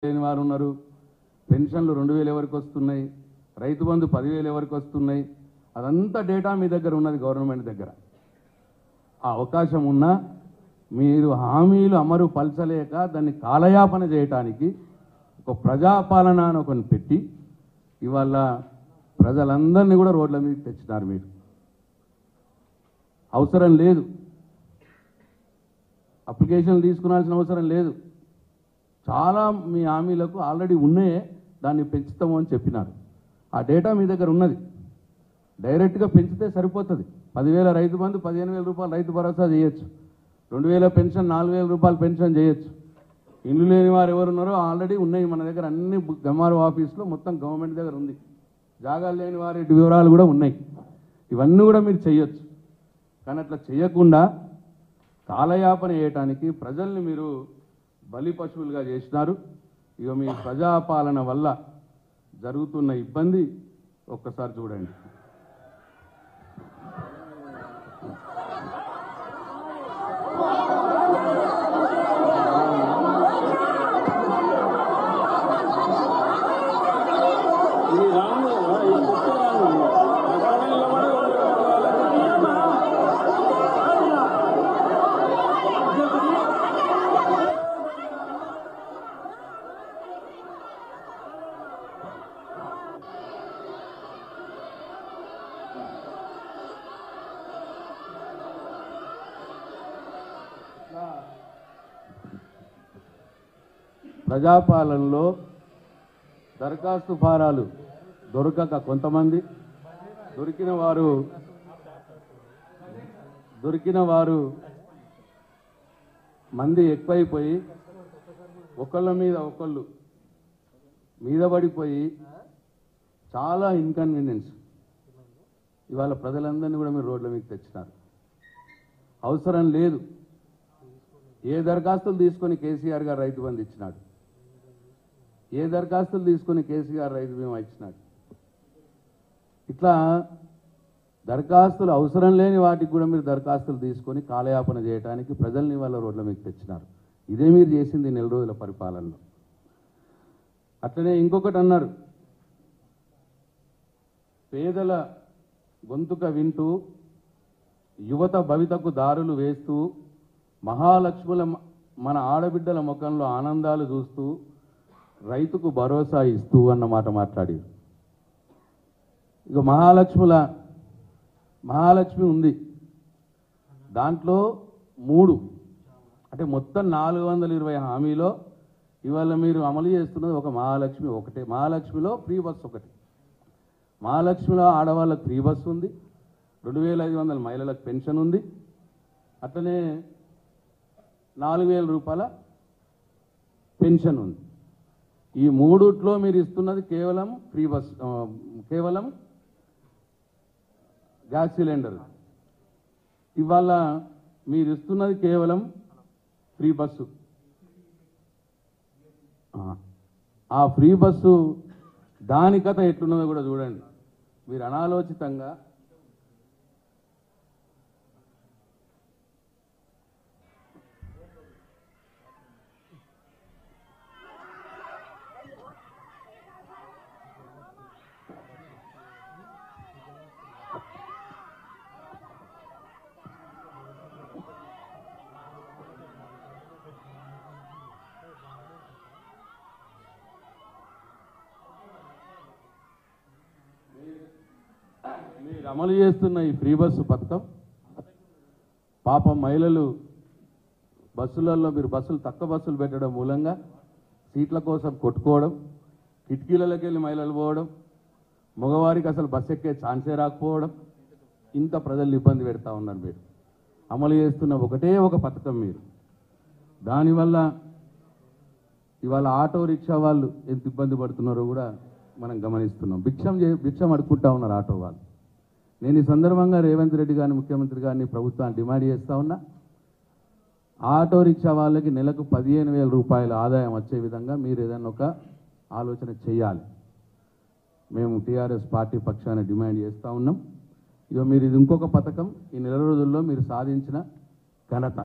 లేని వారు ఉన్నారు. పెన్షన్లు 2000 ఎవరికి వస్తున్నాయి, రైతు బంధు 10,000 ఎవరికి వస్తున్నాయి, అదంతా డేటా మీ దగ్గర ఉన్నది, గవర్నమెంట్ దగ్గర. ఆ అవకాశం ఉన్నా మీరు హామీలు అమలు పలచలేక దాన్ని కాలయాపన చేయడానికి ఒక ప్రజాపాలన అని ఒకని పెట్టి ఇవాళ ప్రజలందరినీ కూడా రోడ్ల మీద తెచ్చినారు. మీరు అవసరం లేదు, అప్లికేషన్లు తీసుకునాల్సిన అవసరం లేదు. చాలా మీ హామీలకు ఆల్రెడీ ఉన్నాయే, దాన్ని పెంచుతాము అని చెప్పినారు. ఆ డేటా మీ దగ్గర ఉన్నది. డైరెక్ట్గా పెంచితే సరిపోతుంది. 10,000 రైతు బంధు, 15,000 రూపాయలు రైతు భరోసా చేయొచ్చు, 2,000 పెన్షన్, 4,000 రూపాయలు పెన్షన్ చేయొచ్చు. ఇల్లు లేని వారు ఎవరున్నారో ఆల్రెడీ ఉన్నాయి మన దగ్గర, అన్ని ఎంఆర్ఓ ఆఫీస్లో మొత్తం గవర్నమెంట్ దగ్గర ఉంది. జాగాలు లేని వారి వివరాలు కూడా ఉన్నాయి. ఇవన్నీ కూడా మీరు చేయొచ్చు. కానీ అట్లా చేయకుండా కాలయాపన చేయటానికి ప్రజల్ని మీరు బలి పశువులుగా చేసినారు. ఇక మీ ప్రజాపాలన వల్ల జరుగుతున్న ఇబ్బంది ఒక్కసారి చూడండి. ప్రజాపాలనలో దరఖాస్తు ఫారాలు దొరకక కొంతమంది, దొరికిన వారు మంది ఎక్కువైపోయి ఒకళ్ళ మీద ఒకళ్ళు మీద పడిపోయి చాలా ఇన్కన్వీనియన్స్ ఇవాళ ప్రజలందరినీ కూడా మీరు రోడ్ల మీద తెచ్చినారు. అవసరం లేదు. ఏ దరఖాస్తులు తీసుకొని కేసీఆర్ గారు రైతు బంధు ఇచ్చినాడు, ఏ దరఖాస్తులు తీసుకొని కేసీఆర్ రైతు బీమా ఇచ్చినాడు. ఇట్లా దరఖాస్తులు అవసరం లేని వాటికి కూడా మీరు దరఖాస్తులు తీసుకొని కాలయాపన చేయడానికి ప్రజల్ని వాళ్ళ రోడ్ల మీకు తెచ్చినారు. ఇదే మీరు చేసింది 4 రోజుల పరిపాలనలో. అట్లనే ఇంకొకటి అన్నారు, పేదల గొంతుక వింటూ యువత భవితకు దారులు వేస్తూ మహాలక్ష్ముల మన ఆడబిడ్డల ముఖంలో ఆనందాలు చూస్తూ రైతుకు భరోసా ఇస్తూ అన్నమాట మాట్లాడి. ఇక మహాలక్ష్మి ఉంది, దాంట్లో 3 అంటే మొత్తం 420 హామీలో ఇవాళ మీరు అమలు చేస్తున్నది ఒక మహాలక్ష్మి ఒకటే. మహాలక్ష్మిలో ఫ్రీ బస్సు ఒకటి. మహాలక్ష్మిలో ఆడవాళ్ళకు ఫ్రీ బస్సు ఉంది, 2,500 మహిళలకు పెన్షన్ ఉంది, అట్లనే 4,000 రూపాయల పెన్షన్ ఉంది. ఈ 3లో మీరు ఇస్తున్నది కేవలం ఫ్రీ బస్, కేవలం గ్యాస్ సిలిండర్. ఇవాళ మీరు ఇస్తున్నది కేవలం ఫ్రీ బస్సు. ఆ ఫ్రీ బస్సు దాని కథ ఎట్లున్నదో కూడా చూడండి. మీరు అనాలోచితంగా మీరు అమలు చేస్తున్న ఈ ఫ్రీ బస్సు పథకం పాపం మహిళలు బస్సులలో మీరు తక్కువ బస్సులు పెట్టడం మూలంగా సీట్ల కోసం కొట్టుకోవడం, కిటికీలకి వెళ్ళి మహిళలు పోవడం, మగవారికి అసలు బస్సు ఎక్కే ఛాన్సే రాకపోవడం, ఇంత ప్రజలు ఇబ్బంది పెడతా ఉన్నారు. మీరు అమలు చేస్తున్న ఒకటే ఒక పథకం. మీరు దానివల్ల ఇవాళ ఆటో రిక్షా వాళ్ళు ఎంత ఇబ్బంది పడుతున్నారో కూడా మనం గమనిస్తున్నాం. భిక్షం అడుక్కుంటా ఉన్నారు ఆటో వాళ్ళు. నేను ఈ సందర్భంగా రేవంత్ రెడ్డి గారిని, ముఖ్యమంత్రి గారిని, ప్రభుత్వాన్ని డిమాండ్ చేస్తూ ఉన్నా, ఆటో రిక్షా వాళ్ళకి నెలకు 15,000 రూపాయల ఆదాయం వచ్చే విధంగా మీరు ఏదైనా ఒక ఆలోచన చేయాలి. మేము టీఆర్ఎస్ పార్టీ పక్షాన డిమాండ్ చేస్తూ ఉన్నాం. ఇక మీరు ఇది ఇంకొక పథకం, ఈ 4 రోజుల్లో మీరు సాధించిన ఘనత.